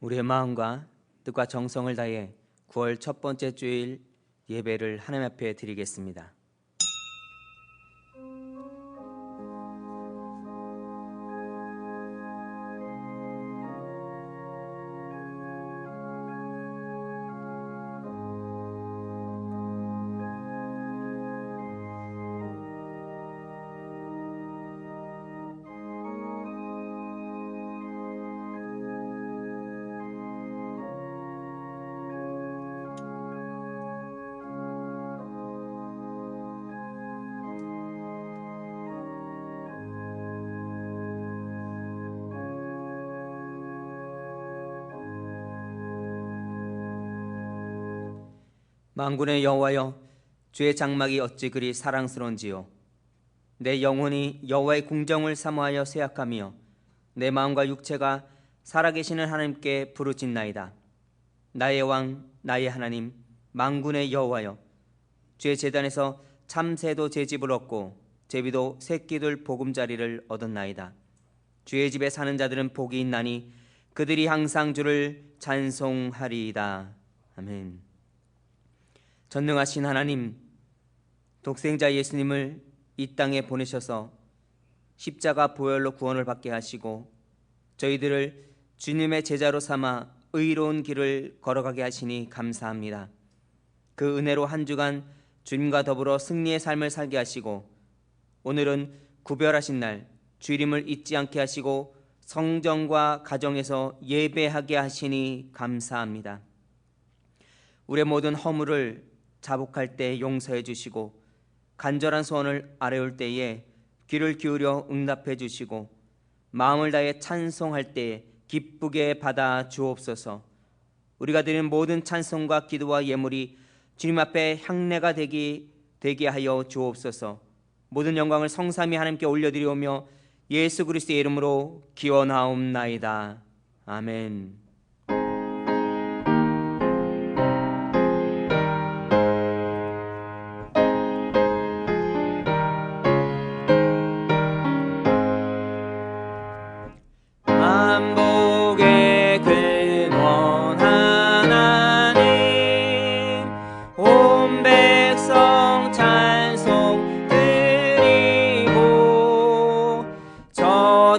우리의 마음과 뜻과 정성을 다해 9월 첫 번째 주일 예배를 하나님 앞에 드리겠습니다. 만군의 여호와여, 주의 장막이 어찌 그리 사랑스러운지요. 내 영혼이 여호와의 궁정을 사모하여 쇠약하며 내 마음과 육체가 살아계시는 하나님께 부르짖나이다. 나의 왕, 나의 하나님, 만군의 여호와여, 주의 제단에서 참새도 제 집을 얻고 제비도 새끼들 보금자리를 얻었나이다. 주의 집에 사는 자들은 복이 있나니 그들이 항상 주를 찬송하리이다. 아멘. 전능하신 하나님, 독생자 예수님을 이 땅에 보내셔서 십자가 보혈로 구원을 받게 하시고 저희들을 주님의 제자로 삼아 의로운 길을 걸어가게 하시니 감사합니다. 그 은혜로 한 주간 주님과 더불어 승리의 삶을 살게 하시고 오늘은 구별하신 날 주일임을 잊지 않게 하시고 성전과 가정에서 예배하게 하시니 감사합니다. 우리의 모든 허물을 자복할 때 용서해 주시고 간절한 소원을 아뢰올 때에 귀를 기울여 응답해 주시고 마음을 다해 찬송할 때에 기쁘게 받아 주옵소서. 우리가 드리는 모든 찬송과 기도와 예물이 주님 앞에 향례가 되게 하여 주옵소서. 모든 영광을 성삼위 하나님께 올려드리오며 예수 그리스도의 이름으로 기원하옵나이다. 아멘.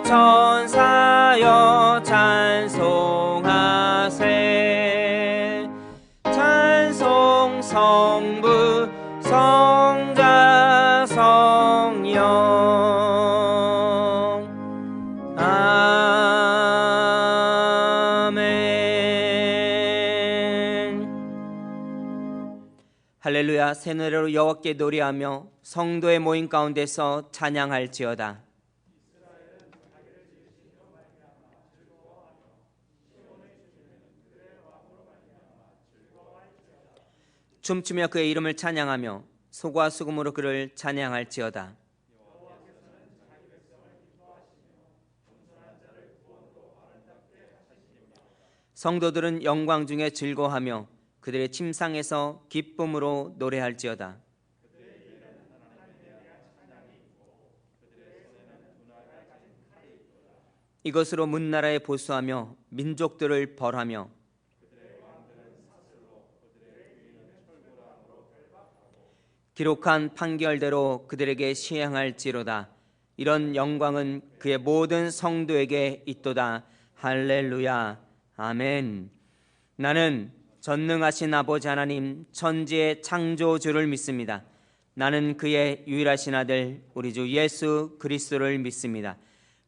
천사여 찬송하세. 찬송 성부 성자 성령. 아멘. 할렐루야. 새 노래로 여호와께 노래하며 성도의 모임 가운데서 찬양할지어다. 춤추며 그의 이름을 찬양하며 소과 수금으로 그를 찬양할지어다. 성도들은 영광 중에 즐거워하며 그들의 침상에서 기쁨으로 노래할지어다. 이것으로 문나라에 보수하며 민족들을 벌하며 기록한 판결대로 그들에게 시행할지로다. 이런 영광은 그의 모든 성도에게 있도다. 할렐루야. 아멘. 나는 전능하신 아버지 하나님 천지의 창조주를 믿습니다. 나는 그의 유일하신 아들 우리 주 예수 그리스도를 믿습니다.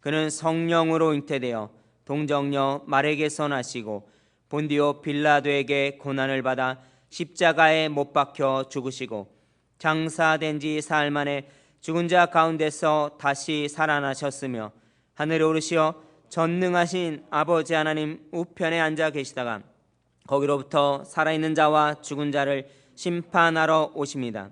그는 성령으로 잉태되어 동정녀 마리아에게서 나시고 본디오 빌라도에게 고난을 받아 십자가에 못 박혀 죽으시고 장사된 지 사흘 만에 죽은 자 가운데서 다시 살아나셨으며 하늘에 오르시어 전능하신 아버지 하나님 우편에 앉아 계시다가 거기로부터 살아있는 자와 죽은 자를 심판하러 오십니다.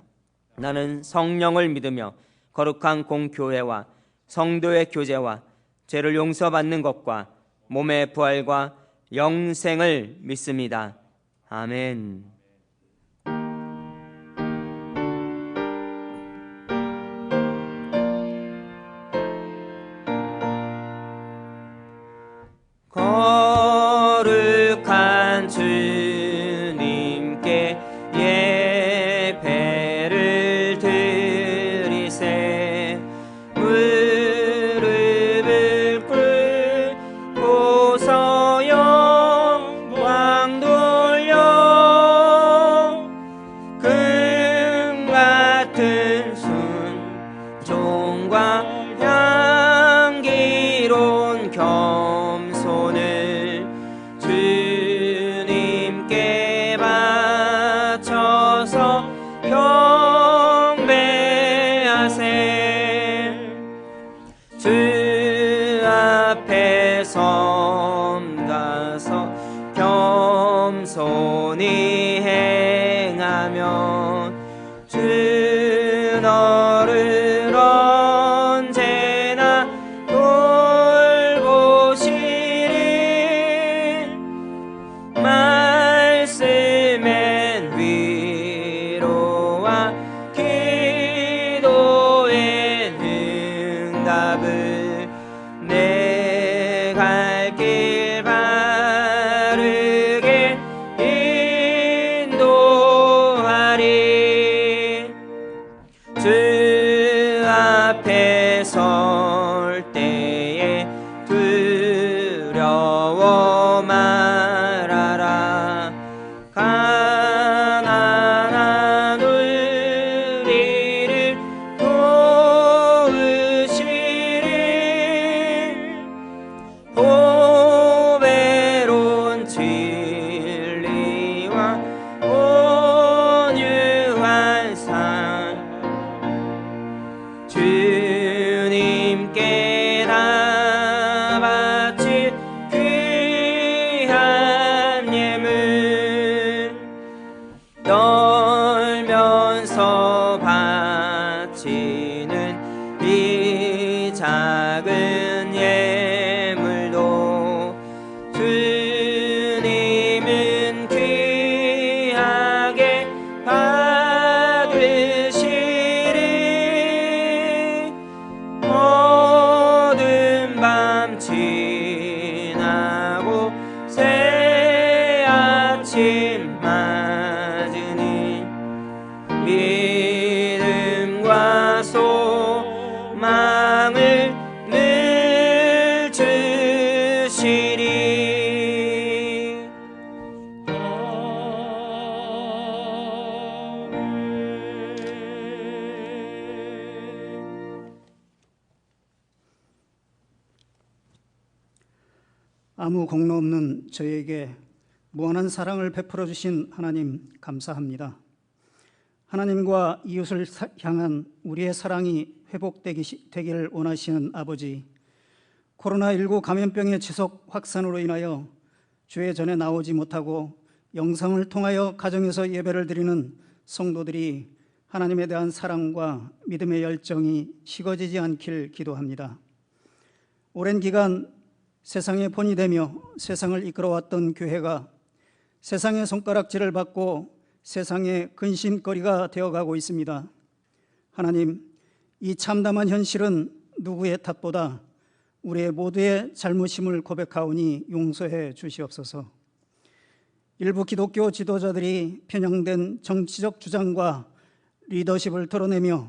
나는 성령을 믿으며 거룩한 공교회와 성도의 교제와 죄를 용서받는 것과 몸의 부활과 영생을 믿습니다. 아멘. 거룩 주 앞에 설 때에 두려워 말아라. 가난한 우리를 도우시리. 보배로운 진리와 온유한 삶 주님께 다 바칠 귀한 예물 떨면서 바치는 이 작은 예물도 주님은 귀하게 받으시리. 어두운 밤 지나고 새 아침 맞으니 믿음과 소망을 늘 주시리. 아무 공로 없는 저에게 무한한 사랑을 베풀어 주신 하나님 감사합니다. 하나님과 이웃을 향한 우리의 사랑이 회복되기를 원하시는 아버지, 코로나19 감염병의 지속 확산으로 인하여 주의 전에 나오지 못하고 영상을 통하여 가정에서 예배를 드리는 성도들이 하나님에 대한 사랑과 믿음의 열정이 식어지지 않길 기도합니다. 오랜 기간 세상의 본이 되며 세상을 이끌어왔던 교회가 세상의 손가락질을 받고 세상의 근심거리가 되어가고 있습니다. 하나님, 이 참담한 현실은 누구의 탓보다 우리의 모두의 잘못임을 고백하오니 용서해 주시옵소서. 일부 기독교 지도자들이 편향된 정치적 주장과 리더십을 드러내며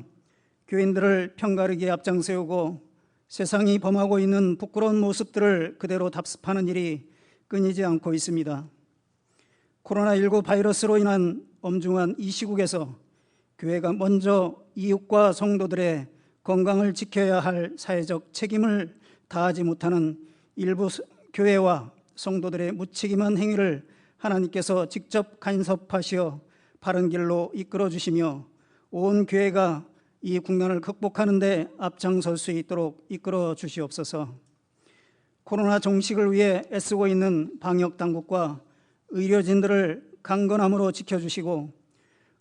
교인들을 편가르기에 앞장세우고 세상이 범하고 있는 부끄러운 모습들을 그대로 답습하는 일이 끊이지 않고 있습니다. 코로나19 바이러스로 인한 엄중한 이 시국에서 교회가 먼저 이웃과 성도들의 건강을 지켜야 할 사회적 책임을 다하지 못하는 일부 교회와 성도들의 무책임한 행위를 하나님께서 직접 간섭하시어 바른 길로 이끌어 주시며 온 교회가 이 국난을 극복하는 데 앞장설 수 있도록 이끌어 주시옵소서. 코로나 종식을 위해 애쓰고 있는 방역당국과 의료진들을 강건함으로 지켜주시고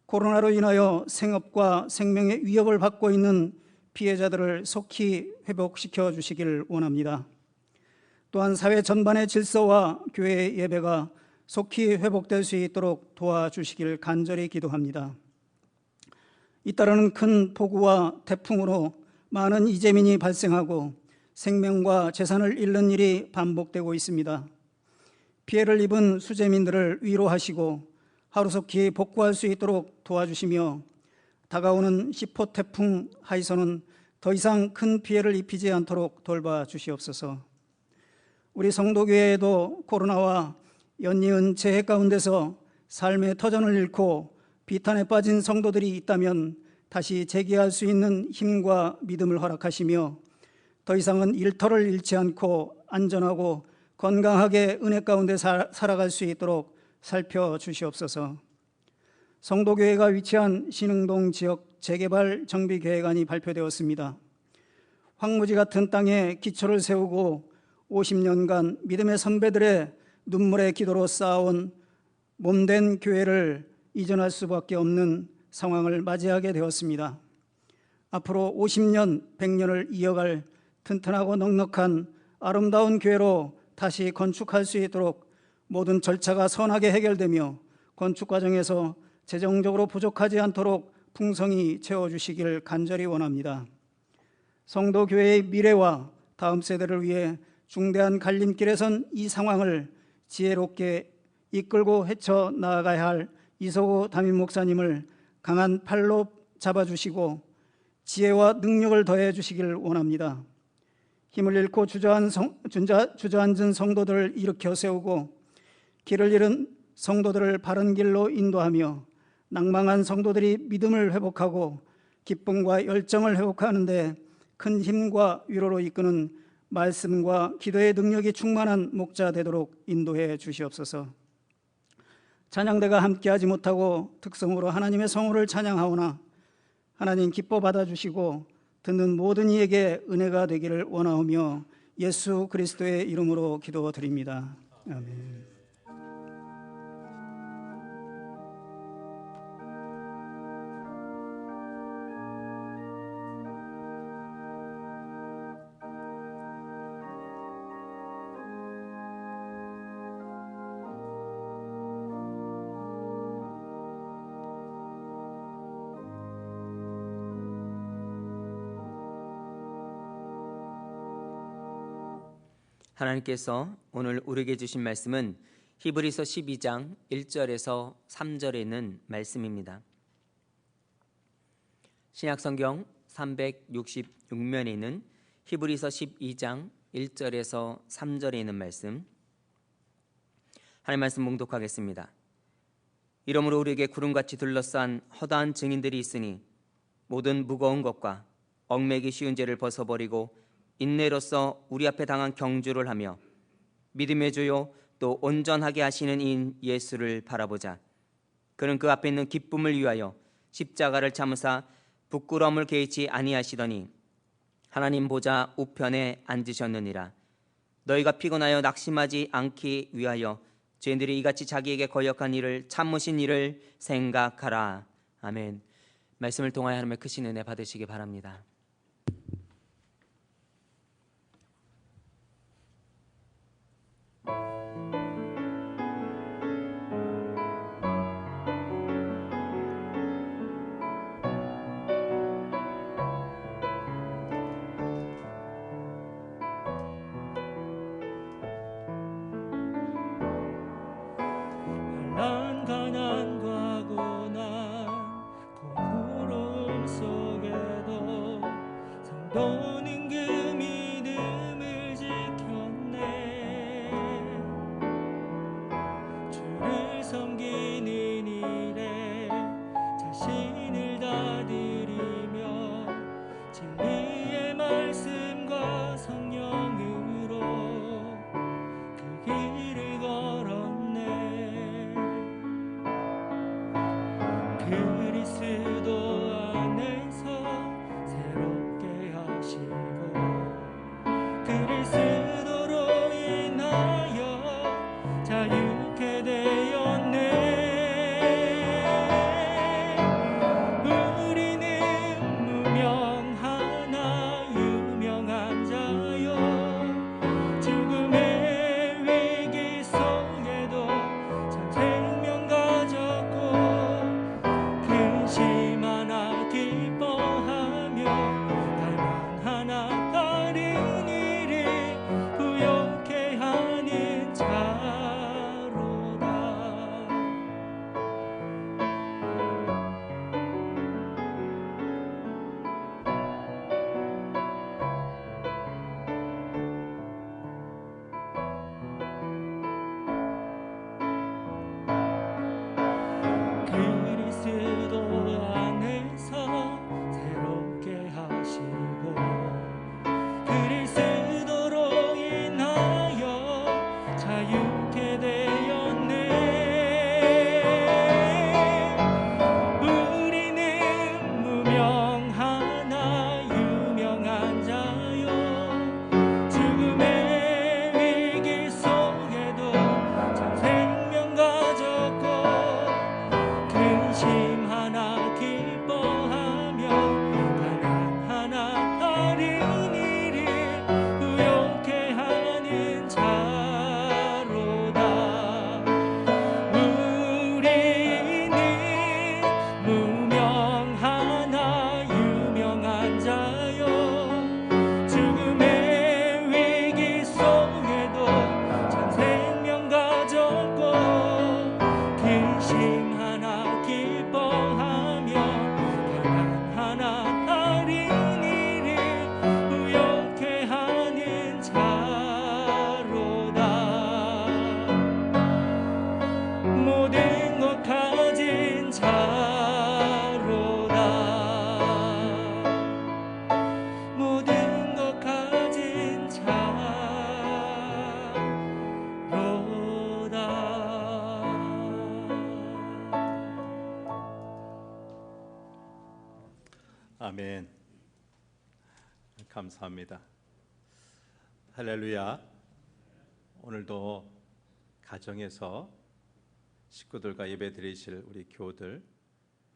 코로나로 인하여 생업과 생명의 위협을 받고 있는 피해자들을 속히 회복시켜 주시길 원합니다. 또한 사회 전반의 질서와 교회의 예배가 속히 회복될 수 있도록 도와주시길 간절히 기도합니다. 잇따르는 큰 폭우와 태풍으로 많은 이재민이 발생하고 생명과 재산을 잃는 일이 반복되고 있습니다. 피해를 입은 수재민들을 위로하시고 하루속히 복구할 수 있도록 도와주시며 다가오는 10호 태풍 하이선은 더 이상 큰 피해를 입히지 않도록 돌봐주시옵소서. 우리 성도교회에도 코로나와 연이은 재해 가운데서 삶의 터전을 잃고 비탄에 빠진 성도들이 있다면 다시 재기할 수 있는 힘과 믿음을 허락하시며 더 이상은 일터를 잃지 않고 안전하고 건강하게 은혜 가운데 살아갈 수 있도록 살펴주시옵소서. 성도교회가 위치한 신흥동 지역 재개발 정비계획안이 발표되었습니다. 황무지 같은 땅에 기초를 세우고 50년간 믿음의 선배들의 눈물의 기도로 쌓아온 몸된 교회를 이전할 수밖에 없는 상황을 맞이하게 되었습니다. 앞으로 50년, 100년을 이어갈 튼튼하고 넉넉한 아름다운 교회로 다시 건축할 수 있도록 모든 절차가 선하게 해결되며 건축 과정에서 재정적으로 부족하지 않도록 풍성히 채워주시길 간절히 원합니다. 성도교회의 미래와 다음 세대를 위해 중대한 갈림길에 선 이 상황을 지혜롭게 이끌고 헤쳐나가야 할 이소구 담임 목사님을 강한 팔로 잡아주시고 지혜와 능력을 더해 주시길 원합니다. 힘을 잃고 주저앉은 성도들을 일으켜 세우고 길을 잃은 성도들을 바른 길로 인도하며 낭망한 성도들이 믿음을 회복하고 기쁨과 열정을 회복하는 데 큰 힘과 위로로 이끄는 말씀과 기도의 능력이 충만한 목자 되도록 인도해 주시옵소서. 찬양대가 함께하지 못하고 특성으로 하나님의 성호를 찬양하오나 하나님 기뻐 받아주시고 듣는 모든 이에게 은혜가 되기를 원하오며 예수 그리스도의 이름으로 기도드립니다. 아멘. 하나님께서 오늘 우리에게 주신 말씀은 히브리서 12장 1절에서 3절에 있는 말씀입니다. 신약성경 366면에 있는 히브리서 12장 1절에서 3절에 있는 말씀, 하나님 말씀 봉독하겠습니다. 이러므로 우리에게 구름같이 둘러싼 허다한 증인들이 있으니 모든 무거운 것과 얽매기 쉬운 죄를 벗어버리고 인내로써 우리 앞에 당한 경주를 하며 믿음의 주요 또 온전하게 하시는 이인 예수를 바라보자. 그는 그 앞에 있는 기쁨을 위하여 십자가를 참으사 부끄러움을 개의치 아니하시더니 하나님 보좌 우편에 앉으셨느니라. 너희가 피곤하여 낙심하지 않기 위하여 죄인들이 이같이 자기에게 거역한 일을 참으신 일을 생각하라. 아멘. 말씀을 통하여 하나님의 크신 은혜 받으시기 바랍니다. 난 가난과 고난 고로움 속에도 성도는 그 믿음을 지켰네. 주를 섬기는 일에 자신을 다드리며 진리의 말씀과 성령으로 그 길을 걸었네. 그리스도 안에서 새롭게 하시고 아멘. 감사합니다. 할렐루야. 오늘도 가정에서 식구들과 예배 드리실 우리 교우들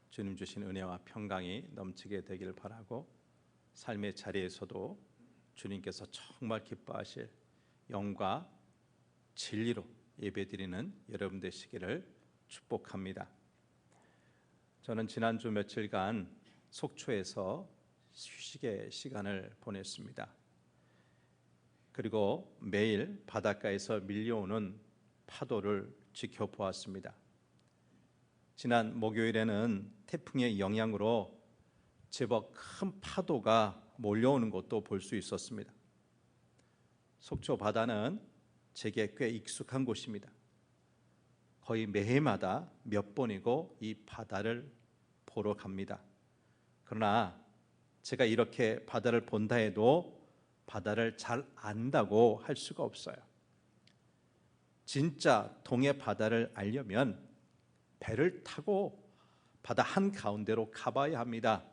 주님 주신 은혜와 평강이 넘치게 되기를 바라고, 삶의 자리에서도 주님께서 정말 기뻐하실 영과 진리로 예배 드리는 여러분 되시기를 축복합니다. 저는 지난주 며칠간 속초에서 휴식의 시간을 보냈습니다. 그리고 매일 바닷가에서 밀려오는 파도를 지켜보았습니다. 지난 목요일에는 태풍의 영향으로 제법 큰 파도가 몰려오는 것도 볼 수 있었습니다. 속초 바다는 제게 꽤 익숙한 곳입니다. 거의 매해마다 몇 번이고 이 바다를 보러 갑니다. 그러나 제가 이렇게 바다를 본다 해도 바다를 잘 안다고 할 수가 없어요. 진짜 동해 바다를 알려면 배를 타고 바다 한가운데로 가봐야 합니다.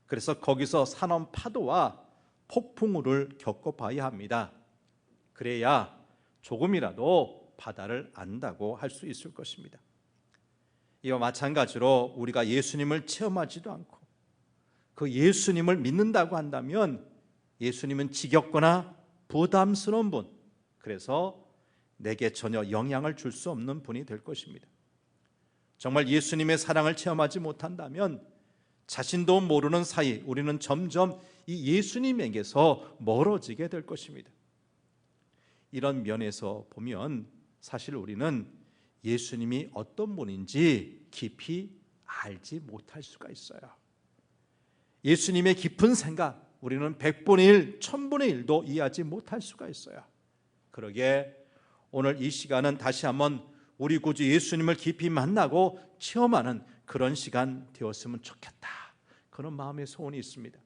그래서 거기서 산원 파도와 폭풍우를 겪어봐야 합니다. 그래야 조금이라도 바다를 안다고 할 수 있을 것입니다. 이와 마찬가지로 우리가 예수님을 체험하지도 않고 그 예수님을 믿는다고 한다면 예수님은 지겹거나 부담스러운 분, 그래서 내게 전혀 영향을 줄 수 없는 분이 될 것입니다. 정말 예수님의 사랑을 체험하지 못한다면 자신도 모르는 사이 우리는 점점 이 예수님에게서 멀어지게 될 것입니다. 이런 면에서 보면 사실 우리는 예수님이 어떤 분인지 깊이 알지 못할 수가 있어요. 예수님의 깊은 생각 우리는 100분의 1, 1000분의 1도 이해하지 못할 수가 있어요. 그러기에 오늘 이 시간은 다시 한번 우리 구주 예수님을 깊이 만나고 체험하는 그런 시간 되었으면 좋겠다, 그런 마음의 소원이 있습니다.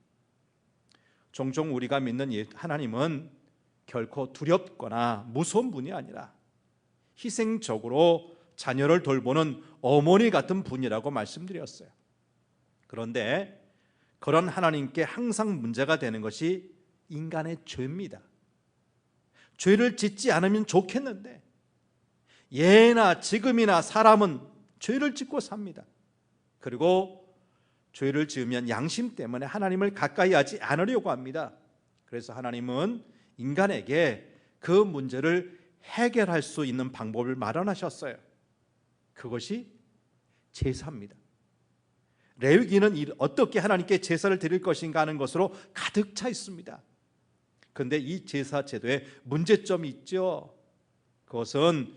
종종 우리가 믿는 하나님은 결코 두렵거나 무서운 분이 아니라 희생적으로 자녀를 돌보는 어머니 같은 분이라고 말씀드렸어요. 그런데 그런 하나님께 항상 문제가 되는 것이 인간의 죄입니다. 죄를 짓지 않으면 좋겠는데 예나 지금이나 사람은 죄를 짓고 삽니다. 그리고 죄를 지으면 양심 때문에 하나님을 가까이 하지 않으려고 합니다. 그래서 하나님은 인간에게 그 문제를 해결할 수 있는 방법을 마련하셨어요. 그것이 제사입니다. 레위기는 어떻게 하나님께 제사를 드릴 것인가 하는 것으로 가득 차 있습니다. 그런데 이 제사 제도에 문제점이 있죠. 그것은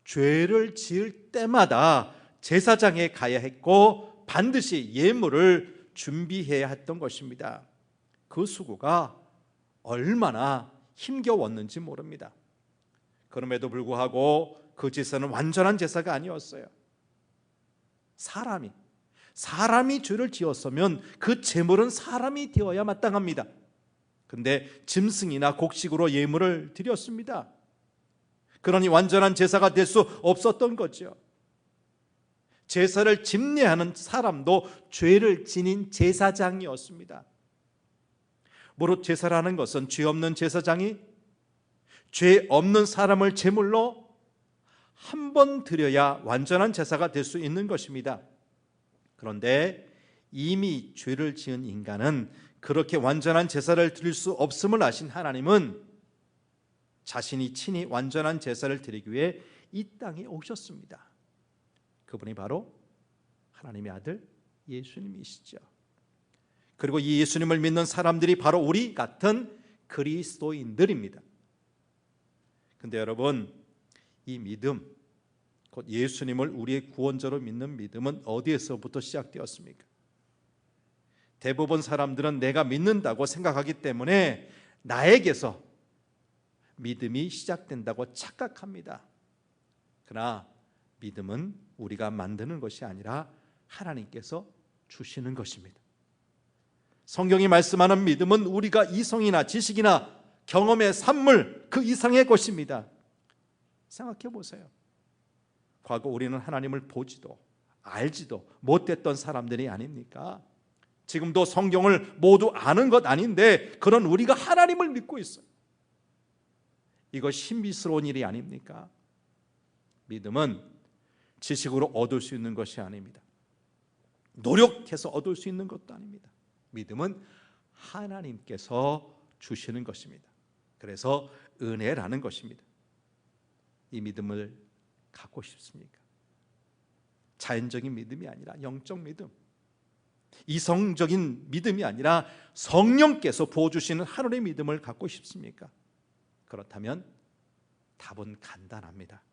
죄를 지을 때마다 제사장에 가야 했고 반드시 예물을 준비해야 했던 것입니다. 그 수고가 얼마나 힘겨웠는지 모릅니다. 그럼에도 불구하고 그 제사는 완전한 제사가 아니었어요. 사람이 죄를 지었으면 그 제물은 사람이 되어야 마땅합니다. 그런데 짐승이나 곡식으로 예물을 드렸습니다. 그러니 완전한 제사가 될 수 없었던 거죠. 제사를 집례하는 사람도 죄를 지닌 제사장이었습니다. 무릇 제사라는 것은 죄 없는 제사장이 죄 없는 사람을 제물로 한 번 드려야 완전한 제사가 될 수 있는 것입니다. 그런데 이미 죄를 지은 인간은 그렇게 완전한 제사를 드릴 수 없음을 아신 하나님은 자신이 친히 완전한 제사를 드리기 위해 이 땅에 오셨습니다. 그분이 바로 하나님의 아들 예수님이시죠. 그리고 이 예수님을 믿는 사람들이 바로 우리 같은 그리스도인들입니다. 근데 여러분, 이 믿음, 곧 예수님을 우리의 구원자로 믿는 믿음은 어디에서부터 시작되었습니까? 대부분 사람들은 내가 믿는다고 생각하기 때문에 나에게서 믿음이 시작된다고 착각합니다. 그러나 믿음은 우리가 만드는 것이 아니라 하나님께서 주시는 것입니다. 성경이 말씀하는 믿음은 우리가 이성이나 지식이나 경험의 산물 그 이상의 것입니다. 생각해 보세요. 과거 우리는 하나님을 보지도 알지도 못했던 사람들이 아닙니까? 지금도 성경을 모두 아는 것 아닌데 그런 우리가 하나님을 믿고 있어요. 이거 신비스러운 일이 아닙니까? 믿음은 지식으로 얻을 수 있는 것이 아닙니다. 노력해서 얻을 수 있는 것도 아닙니다. 믿음은 하나님께서 주시는 것입니다. 그래서 은혜라는 것입니다. 이 믿음을 갖고 싶습니까? 자연적인 믿음이 아니라 영적 믿음, 이성적인 믿음이 아니라 성령께서 부어주시는 하늘의 믿음을 갖고 싶습니까? 그렇다면 답은 간단합니다.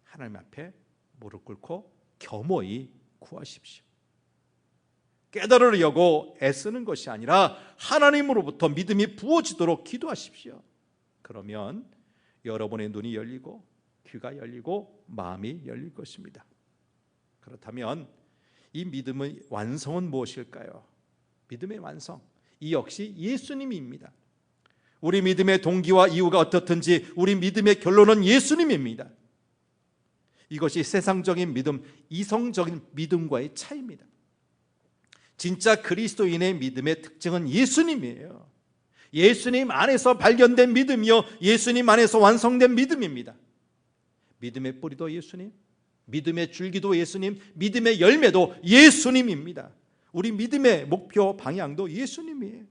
하나님 앞에 무릎 꿇고 겸허히 구하십시오. 깨달으려고 애쓰는 것이 아니라 하나님으로부터 믿음이 부어지도록 기도하십시오. 그러면 여러분의 눈이 열리고 귀가 열리고 마음이 열릴 것입니다. 그렇다면 이 믿음의 완성은 무엇일까요? 믿음의 완성, 이 역시 예수님입니다. 우리 믿음의 동기와 이유가 어떻든지 우리 믿음의 결론은 예수님입니다. 이것이 세상적인 믿음, 이성적인 믿음과의 차이입니다. 진짜 그리스도인의 믿음의 특징은 예수님이에요. 예수님 안에서 발견된 믿음이요, 예수님 안에서 완성된 믿음입니다. 믿음의 뿌리도 예수님, 믿음의 줄기도 예수님, 믿음의 열매도 예수님입니다. 우리 믿음의 목표 방향도 예수님이에요.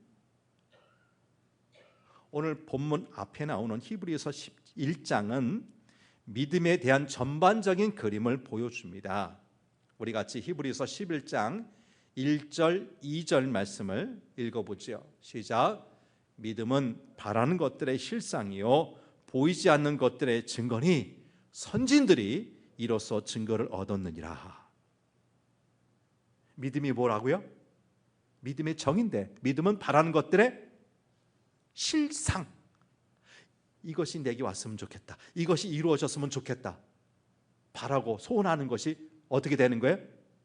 오늘 본문 앞에 나오는 히브리서 11장은 믿음에 대한 전반적인 그림을 보여줍니다. 우리 같이 히브리서 11장 1절, 2절 말씀을 읽어보죠. 시작. 믿음은 바라는 것들의 실상이요 보이지 않는 것들의 증거니 선진들이 이로써 증거를 얻었느니라. 믿음이 뭐라고요? 믿음의 정인데 믿음은 바라는 것들의 실상. 이것이 내게 왔으면 좋겠다, 이것이 이루어졌으면 좋겠다 바라고 소원하는 것이 어떻게 되는 거예요?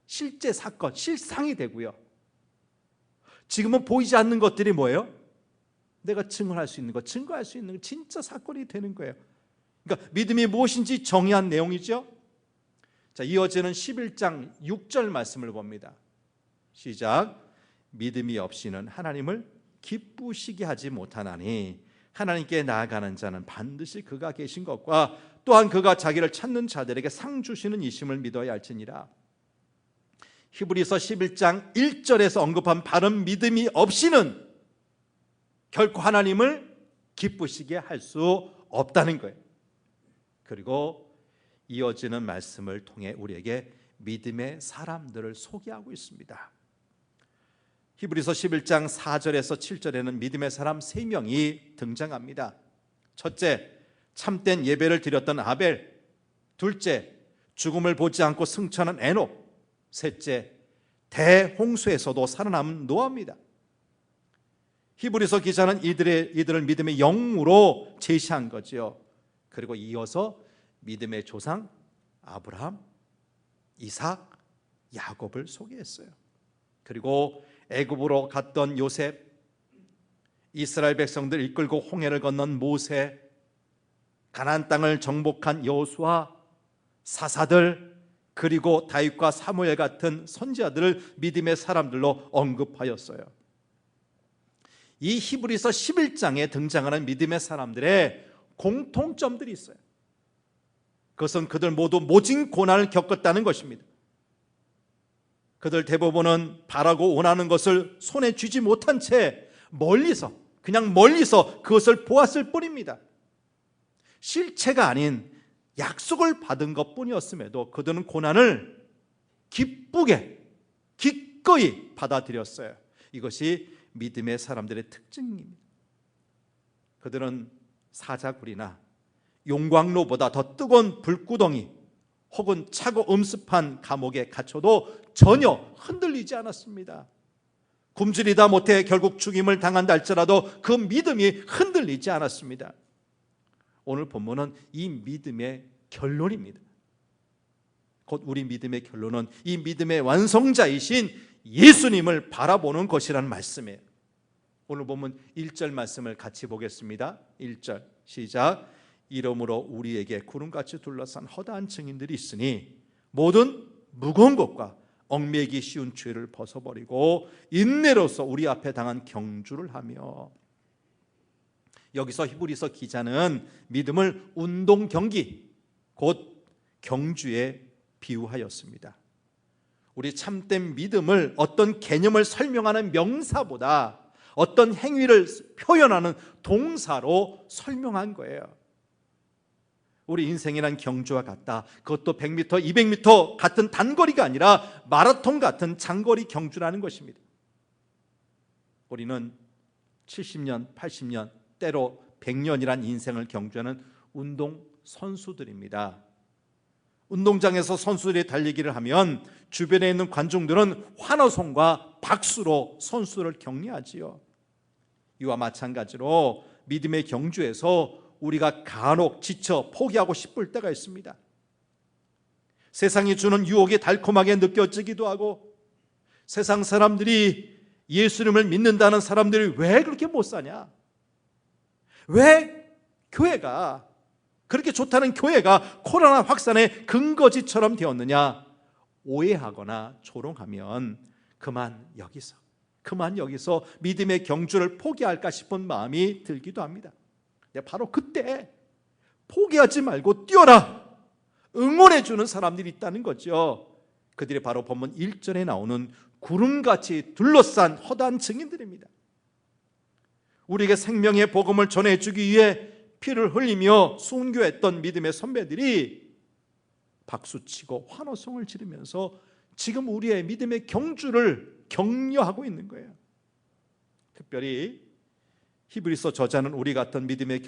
실제 사건, 실상이 되고요. 지금은 보이지 않는 것들이 뭐예요? 내가 증언할 수 있는 것, 증거할 수 있는 것, 진짜 사건이 되는 거예요. 그러니까 믿음이 무엇인지 정의한 내용이죠. 자, 이어지는 11장 6절 말씀을 봅니다. 시작. 믿음이 없이는 하나님을 기쁘시게 하지 못하나니 하나님께 나아가는 자는 반드시 그가 계신 것과 또한 그가 자기를 찾는 자들에게 상 주시는 이심을 믿어야 할지니라. 히브리서 11장 1절에서 언급한 바른 믿음이 없이는 결코 하나님을 기쁘시게 할 수 없다는 거예요. 그리고 이어지는 말씀을 통해 우리에게 믿음의 사람들을 소개하고 있습니다. 히브리서 11장 4절에서 7절에는 믿음의 사람 3명이 등장합니다. 첫째, 참된 예배를 드렸던 아벨. 둘째, 죽음을 보지 않고 승천한 에녹. 셋째, 대홍수에서도 살아남은 노아입니다. 히브리서 기자는 이들을 믿음의 영으로 제시한 거죠. 그리고 이어서 믿음의 조상 아브라함, 이삭, 야곱을 소개했어요. 그리고 애굽으로 갔던 요셉, 이스라엘 백성들 이끌고 홍해를 건넌 모세, 가나안 땅을 정복한 여호수아, 사사들, 그리고 다윗과 사무엘 같은 선지자들을 믿음의 사람들로 언급하였어요. 이 히브리서 11장에 등장하는 믿음의 사람들의 공통점들이 있어요. 그것은 그들 모두 모진 고난을 겪었다는 것입니다. 그들 대부분은 바라고 원하는 것을 손에 쥐지 못한 채 그냥 멀리서 그것을 보았을 뿐입니다. 실체가 아닌 약속을 받은 것뿐이었음에도 그들은 고난을 기쁘게 기꺼이 받아들였어요. 이것이 믿음의 사람들의 특징입니다. 그들은 사자굴이나 용광로보다 더 뜨거운 불구덩이 혹은 차고 음습한 감옥에 갇혀도 전혀 흔들리지 않았습니다. 굶주리다 못해 결국 죽임을 당한다 할지라도 그 믿음이 흔들리지 않았습니다. 오늘 본문은 이 믿음의 결론입니다. 곧 우리 믿음의 결론은 이 믿음의 완성자이신 예수님을 바라보는 것이라는 말씀이에요. 오늘 본문 1절 말씀을 같이 보겠습니다. 1절 시작. 이러므로 우리에게 구름같이 둘러싼 허다한 증인들이 있으니 모든 무거운 것과 얽매이기 쉬운 죄를 벗어버리고 인내로서 우리 앞에 당한 경주를 하며, 여기서 히브리서 기자는 믿음을 운동 경기, 곧 경주에 비유하였습니다. 우리 참된 믿음을 어떤 개념을 설명하는 명사보다 어떤 행위를 표현하는 동사로 설명한 거예요. 우리 인생이란 경주와 같다. 그것도 100m, 200m 같은 단거리가 아니라 마라톤 같은 장거리 경주라는 것입니다. 우리는 70년, 80년, 때로 100년이란 인생을 경주하는 운동 선수들입니다. 운동장에서 선수들이 달리기를 하면 주변에 있는 관중들은 환호성과 박수로 선수를 격려하지요. 이와 마찬가지로 믿음의 경주에서 우리가 간혹 지쳐 포기하고 싶을 때가 있습니다. 세상이 주는 유혹이 달콤하게 느껴지기도 하고, 세상 사람들이 예수님을 믿는다는 사람들이 왜 그렇게 못 사냐? 왜 교회가, 그렇게 좋다는 교회가 코로나 확산의 근거지처럼 되었느냐? 오해하거나 조롱하면 그만 여기서 믿음의 경주를 포기할까 싶은 마음이 들기도 합니다. 바로 그때 포기하지 말고 뛰어라, 응원해 주는 사람들이 있다는 거죠. 그들이 바로 본문 1절에 나오는 구름같이 둘러싼 허다한 증인들입니다. 우리에게 생명의 복음을 전해주기 위해 피를 흘리며 순교했던 믿음의 선배들이 박수치고 환호성을 지르면서 지금 우리의 믿음의 경주를 격려하고 있는 거예요. 특별히 히브리서 저자는 우리 같은 믿음의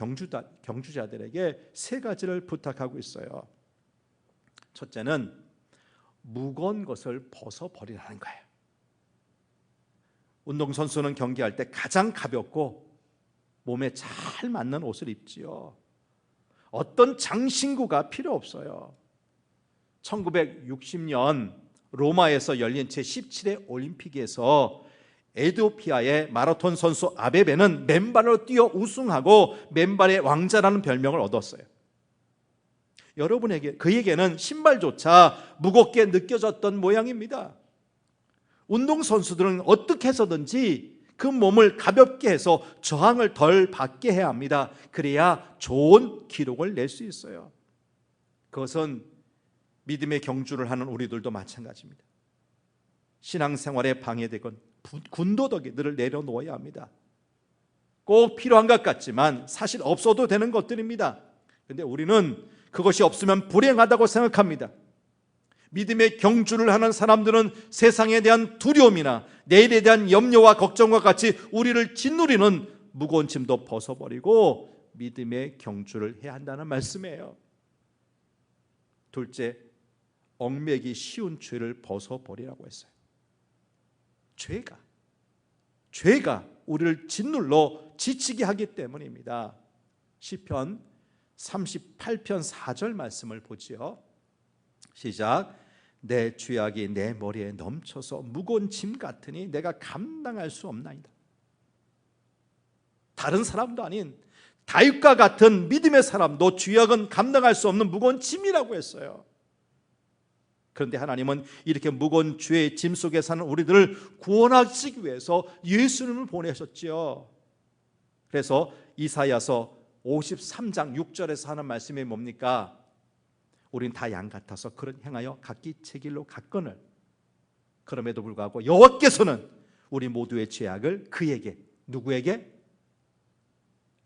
경주자들에게 세 가지를 부탁하고 있어요. 첫째는 무거운 것을 벗어버리라는 거예요. 운동선수는 경기할 때 가장 가볍고 몸에 잘 맞는 옷을 입지요. 어떤 장신구가 필요 없어요. 1960년 로마에서 열린 제17회 올림픽에서 에티오피아의 마라톤 선수 아베베는 맨발로 뛰어 우승하고 맨발의 왕자라는 별명을 얻었어요. 그에게는 신발조차 무겁게 느껴졌던 모양입니다. 운동선수들은 어떻게 해서든지 그 몸을 가볍게 해서 저항을 덜 받게 해야 합니다. 그래야 좋은 기록을 낼 수 있어요. 그것은 믿음의 경주를 하는 우리들도 마찬가지입니다. 신앙생활에 방해되건 군더더기들을 내려놓아야 합니다. 꼭 필요한 것 같지만 사실 없어도 되는 것들입니다. 그런데 우리는 그것이 없으면 불행하다고 생각합니다. 믿음의 경주를 하는 사람들은 세상에 대한 두려움이나 내일에 대한 염려와 걱정과 같이 우리를 짓누리는 무거운 짐도 벗어버리고 믿음의 경주를 해야 한다는 말씀이에요. 둘째, 얽매기 쉬운 죄를 벗어버리라고 했어요. 죄가 우리를 짓눌러 지치게 하기 때문입니다. 시편 38편 4절 말씀을 보지요. 시작. 내 죄악이 내 머리에 넘쳐서 무거운 짐 같으니 내가 감당할 수 없나이다. 다른 사람도 아닌 다윗과 같은 믿음의 사람도 죄악은 감당할 수 없는 무거운 짐이라고 했어요. 그런데 하나님은 이렇게 무거운 죄의 짐 속에 사는 우리들을 구원하시기 위해서 예수님을 보내셨지요. 그래서 이사야서 53장 6절에서 하는 말씀이 뭡니까? 우린 다 양 같아서 그런 행하여 각기 제 길로 갔거늘 그럼에도 불구하고 여호와께서는 우리 모두의 죄악을 그에게, 누구에게?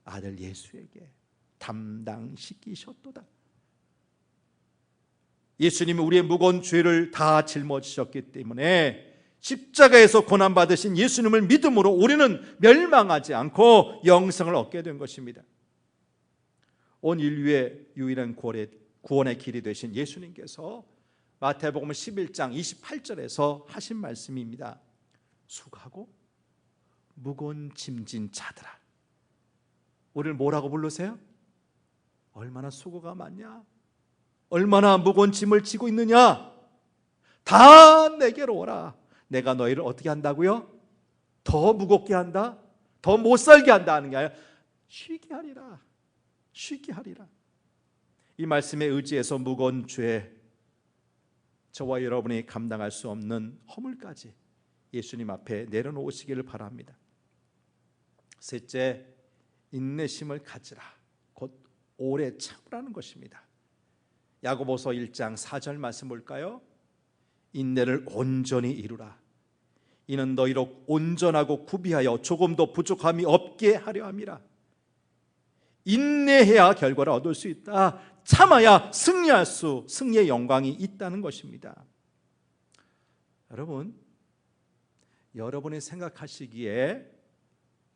아들 예수에게 담당시키셨도다. 예수님이 우리의 무거운 죄를 다 짊어지셨기 때문에 십자가에서 고난받으신 예수님을 믿음으로 우리는 멸망하지 않고 영생을 얻게 된 것입니다. 온 인류의 유일한 구원의 길이 되신 예수님께서 마태복음 11장 28절에서 하신 말씀입니다. 수고하고 무거운 짐진 자들아. 우리를 뭐라고 부르세요? 얼마나 수고가 많냐? 얼마나 무거운 짐을 지고 있느냐? 다 내게로 오라. 내가 너희를 어떻게 한다고요? 더 무겁게 한다? 더 못 살게 한다 하는 게 아니라 쉬게 하리라. 쉬게 하리라. 이 말씀에 의지해서 무거운 죄 저와 여러분이 감당할 수 없는 허물까지 예수님 앞에 내려놓으시기를 바랍니다. 셋째, 인내심을 가지라. 곧 오래 참으라는 것입니다. 야고보서 1장 4절 말씀 볼까요? 인내를 온전히 이루라. 이는 너희로 온전하고 구비하여 조금도 부족함이 없게 하려 함이라. 인내해야 결과를 얻을 수 있다. 참아야 승리의 영광이 있다는 것입니다. 여러분이 생각하시기에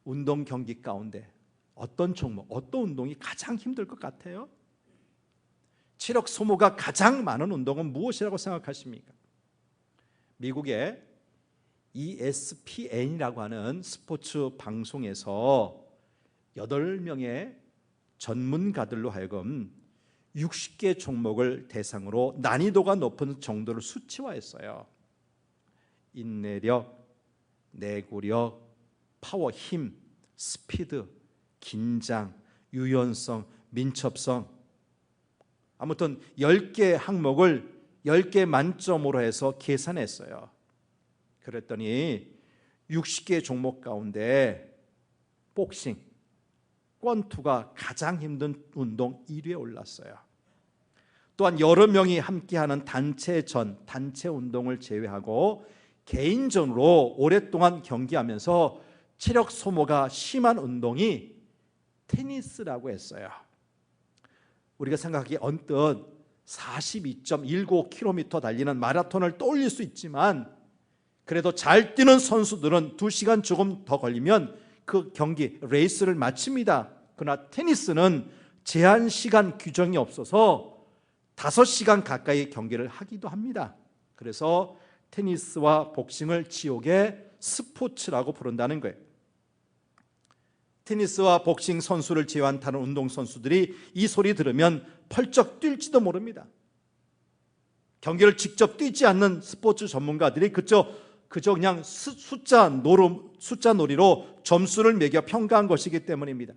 운동 경기 가운데 어떤 종목, 어떤 운동이 가장 힘들 것 같아요? 체력 소모가 가장 많은 운동은 무엇이라고 생각하십니까? 미국의 ESPN이라고 하는 스포츠 방송에서 8명의 전문가들로 하여금 60개 종목을 대상으로 난이도가 높은 정도를 수치화했어요. 인내력, 내구력, 파워, 힘, 스피드, 긴장, 유연성, 민첩성, 아무튼 10개 항목을 10개 만점으로 해서 계산했어요. 그랬더니 60개 종목 가운데 복싱, 권투가 가장 힘든 운동 1위에 올랐어요. 또한 여러 명이 함께하는 단체 운동을 제외하고 개인전으로 오랫동안 경기하면서 체력 소모가 심한 운동이 테니스라고 했어요. 우리가 생각하기에 언뜻 42.19km 달리는 마라톤을 떠올릴 수 있지만 그래도 잘 뛰는 선수들은 2시간 조금 더 걸리면 그 경기, 레이스를 마칩니다. 그러나 테니스는 제한 시간 규정이 없어서 5시간 가까이 경기를 하기도 합니다. 그래서 테니스와 복싱을 지옥의 스포츠라고 부른다는 거예요. 테니스와 복싱 선수를 제외한 다른 운동 선수들이 이 소리 들으면 펄쩍 뛸지도 모릅니다. 경기를 직접 뛰지 않는 스포츠 전문가들이 그저 그냥 숫자 놀이로 점수를 매겨 평가한 것이기 때문입니다.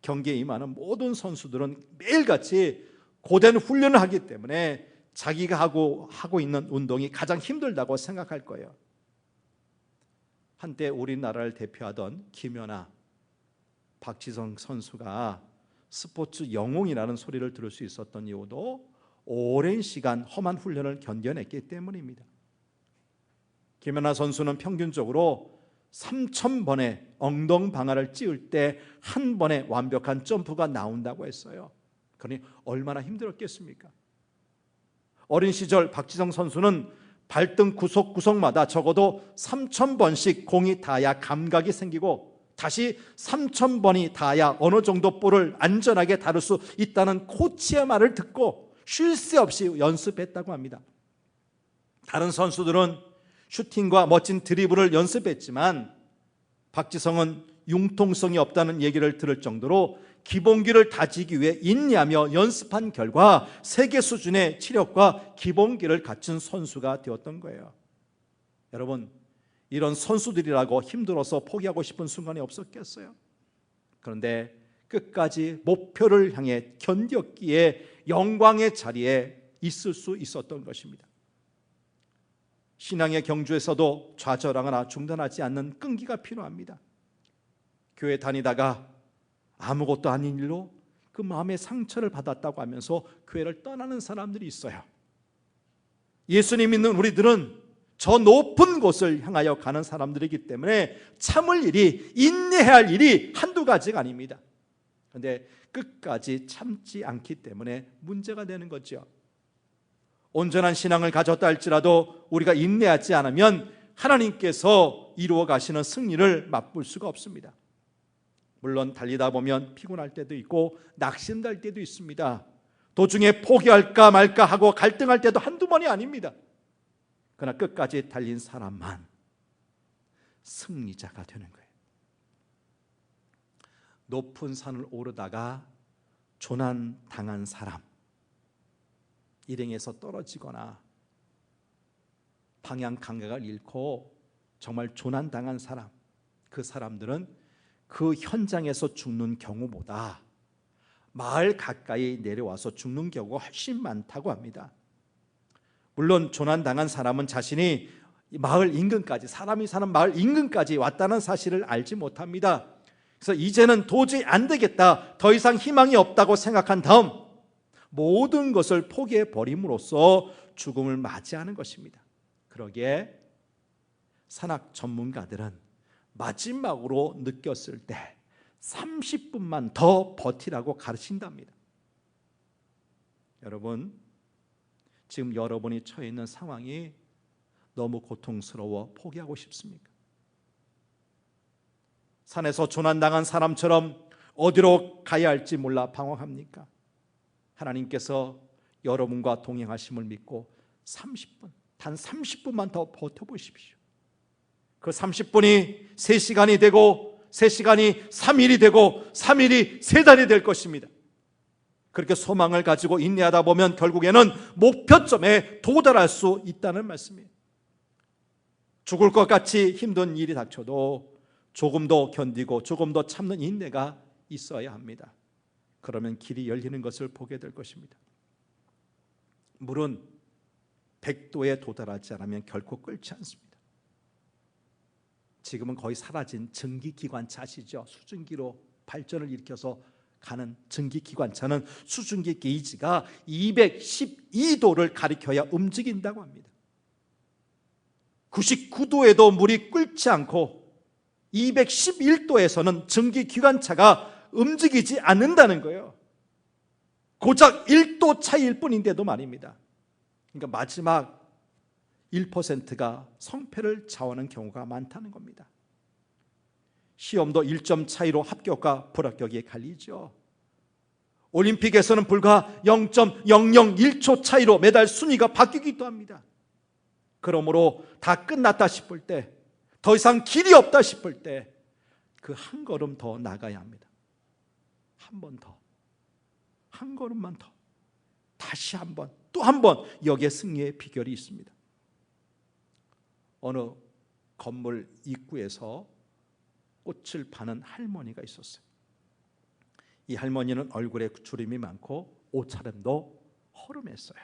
경기에 임하는 모든 선수들은 매일같이 고된 훈련을 하기 때문에 자기가 하고 있는 운동이 가장 힘들다고 생각할 거예요. 한때 우리나라를 대표하던 김연아, 박지성 선수가 스포츠 영웅이라는 소리를 들을 수 있었던 이유도 오랜 시간 험한 훈련을 견뎌냈기 때문입니다. 김연아 선수는 평균적으로 3,000번의 엉덩방아를 찧을 때 한 번에 완벽한 점프가 나온다고 했어요. 그러니 얼마나 힘들었겠습니까? 어린 시절 박지성 선수는 발등 구석구석마다 적어도 3,000번씩 공이 닿아야 감각이 생기고 다시 3,000번이 닿아야 어느 정도 볼을 안전하게 다룰 수 있다는 코치의 말을 듣고 쉴 새 없이 연습했다고 합니다. 다른 선수들은 슈팅과 멋진 드리블을 연습했지만 박지성은 융통성이 없다는 얘기를 들을 정도로 기본기를 다지기 위해 인내하며 연습한 결과 세계 수준의 체력과 기본기를 갖춘 선수가 되었던 거예요. 여러분, 이런 선수들이라고 힘들어서 포기하고 싶은 순간이 없었겠어요? 그런데 끝까지 목표를 향해 견뎠기에 영광의 자리에 있을 수 있었던 것입니다. 신앙의 경주에서도 좌절하거나 중단하지 않는 끈기가 필요합니다. 교회 다니다가 아무것도 아닌 일로 그 마음의 상처를 받았다고 하면서 교회를 떠나는 사람들이 있어요. 예수님 믿는 우리들은 저 높은 곳을 향하여 가는 사람들이기 때문에 참을 일이, 인내해야 할 일이 한두 가지가 아닙니다. 그런데 끝까지 참지 않기 때문에 문제가 되는 거죠. 온전한 신앙을 가졌다 할지라도 우리가 인내하지 않으면 하나님께서 이루어 가시는 승리를 맛볼 수가 없습니다. 물론 달리다 보면 피곤할 때도 있고 낙심될 때도 있습니다. 도중에 포기할까 말까 하고 갈등할 때도 한두 번이 아닙니다. 그러나 끝까지 달린 사람만 승리자가 되는 거예요. 높은 산을 오르다가 조난당한 사람, 일행에서 떨어지거나 방향 감각을 잃고 정말 조난당한 사람, 그 사람들은 그 현장에서 죽는 경우보다 마을 가까이 내려와서 죽는 경우가 훨씬 많다고 합니다. 물론 조난당한 사람은 자신이 마을 인근까지, 사람이 사는 마을 인근까지 왔다는 사실을 알지 못합니다. 그래서 이제는 도저히 안 되겠다, 더 이상 희망이 없다고 생각한 다음 모든 것을 포기해 버림으로써 죽음을 맞이하는 것입니다. 그러기에 산학 전문가들은 마지막으로 느꼈을 때 30분만 더 버티라고 가르친답니다. 여러분, 지금 여러분이 처해 있는 상황이 너무 고통스러워 포기하고 싶습니까? 산에서 조난당한 사람처럼 어디로 가야 할지 몰라 방황합니까? 하나님께서 여러분과 동행하심을 믿고 30분, 단 30분만 더 버텨보십시오. 그 30분이 3시간이 되고 3시간이 3일이 되고 3일이 3달이 될 것입니다. 그렇게 소망을 가지고 인내하다 보면 결국에는 목표점에 도달할 수 있다는 말씀이에요. 죽을 것 같이 힘든 일이 닥쳐도 조금 더 견디고 조금 더 참는 인내가 있어야 합니다. 그러면 길이 열리는 것을 보게 될 것입니다. 물은 100도에 도달하지 않으면 결코 끓지 않습니다. 지금은 거의 사라진 증기기관차 아시죠? 수증기로 발전을 일으켜서 가는 증기기관차는 수증기 게이지가 212도를 가리켜야 움직인다고 합니다. 99도에도 물이 끓지 않고 211도에서는 증기기관차가 움직이지 않는다는 거예요. 고작 1도 차이일 뿐인데도 말입니다. 그러니까 마지막 1%가 성패를 좌우하는 경우가 많다는 겁니다. 시험도 1점 차이로 합격과 불합격이 갈리죠. 올림픽에서는 불과 0.001초 차이로 메달 순위가 바뀌기도 합니다. 그러므로 다 끝났다 싶을 때, 더 이상 길이 없다 싶을 때 그 한 걸음 더 나가야 합니다. 한 번 더, 한 걸음만 더, 다시 한 번, 또 한 번. 여기에 승리의 비결이 있습니다. 어느 건물 입구에서 꽃을 파는 할머니가 있었어요. 이 할머니는 얼굴에 주름이 많고 옷차림도 허름했어요.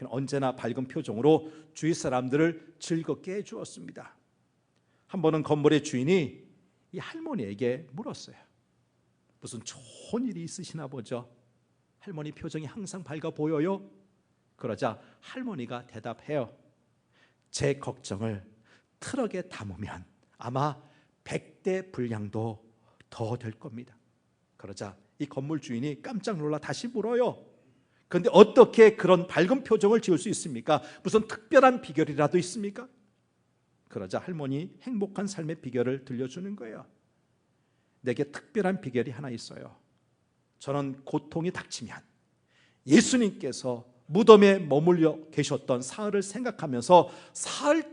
언제나 밝은 표정으로 주위 사람들을 즐겁게 해주었습니다. 한 번은 건물의 주인이 이 할머니에게 물었어요. 무슨 좋은 일이 있으시나 보죠? 할머니 표정이 항상 밝아 보여요? 그러자 할머니가 대답해요. 제 걱정을 트럭에 담으면 아마 100대 분량도 더 될 겁니다. 그러자 이 건물 주인이 깜짝 놀라 다시 물어요. 그런데 어떻게 그런 밝은 표정을 지을 수 있습니까? 무슨 특별한 비결이라도 있습니까? 그러자 할머니 행복한 삶의 비결을 들려주는 거예요. 내게 특별한 비결이 하나 있어요. 저는 고통이 닥치면 예수님께서 무덤에 머물러 계셨던 사흘을 생각하면서 사흘